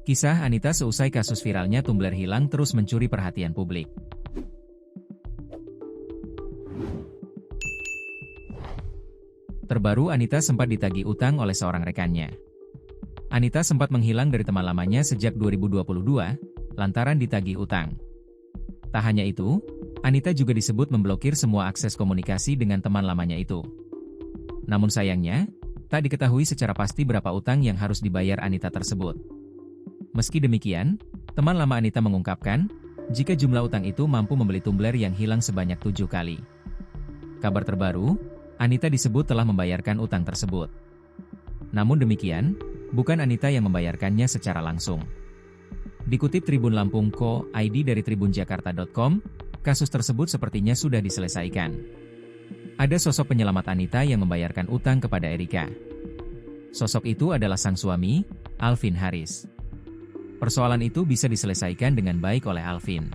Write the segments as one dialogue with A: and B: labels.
A: Kisah Anita seusai kasus viralnya Tumblr hilang terus mencuri perhatian publik. Terbaru, Anita sempat ditagih utang oleh seorang rekannya. Anita sempat menghilang dari teman lamanya sejak 2022, lantaran ditagih utang. Tak hanya itu, Anita juga disebut memblokir semua akses komunikasi dengan teman lamanya itu. Namun sayangnya, tak diketahui secara pasti berapa utang yang harus dibayar Anita tersebut. Meski demikian, teman lama Anita mengungkapkan, jika jumlah utang itu mampu membeli Tumblr yang hilang sebanyak 7 kali. Kabar terbaru, Anita disebut telah membayarkan utang tersebut. Namun demikian, bukan Anita yang membayarkannya secara langsung. Dikutip Tribun Lampung Co.id dari tribunjakarta.com, kasus tersebut sepertinya sudah diselesaikan. Ada sosok penyelamat Anita yang membayarkan utang kepada Erika. Sosok itu adalah sang suami, Alvin Haris. Persoalan itu bisa diselesaikan dengan baik oleh Alvin.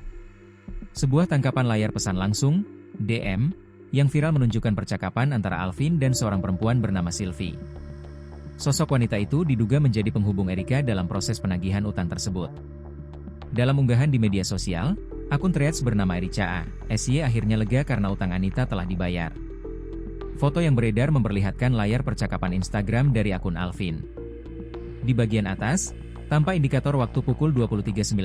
A: Sebuah tangkapan layar pesan langsung, DM, yang viral menunjukkan percakapan antara Alvin dan seorang perempuan bernama Sylvie. Sosok wanita itu diduga menjadi penghubung Erika dalam proses penagihan utang tersebut. Dalam unggahan di media sosial, akun Threads bernama Erica SY akhirnya lega karena utang Anita telah dibayar. Foto yang beredar memperlihatkan layar percakapan Instagram dari akun Alvin. Di bagian atas, tampak indikator waktu pukul 23.19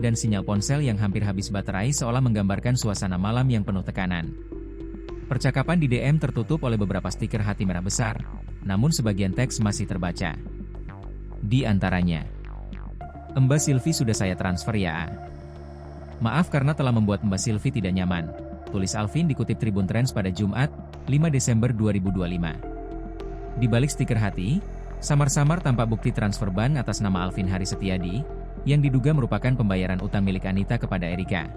A: dan sinyal ponsel yang hampir habis baterai seolah menggambarkan suasana malam yang penuh tekanan. Percakapan di DM tertutup oleh beberapa stiker hati merah besar, namun sebagian teks masih terbaca. Di antaranya, "Mbak Sylvie sudah saya transfer ya. Maaf karena telah membuat Mbak Sylvie tidak nyaman," tulis Alvin dikutip Tribun Trends pada Jumat, 5 Desember 2025. Di balik stiker hati, samar-samar tampak bukti transfer bank atas nama Alvin Haris Setiadi, yang diduga merupakan pembayaran utang milik Anita kepada Erika.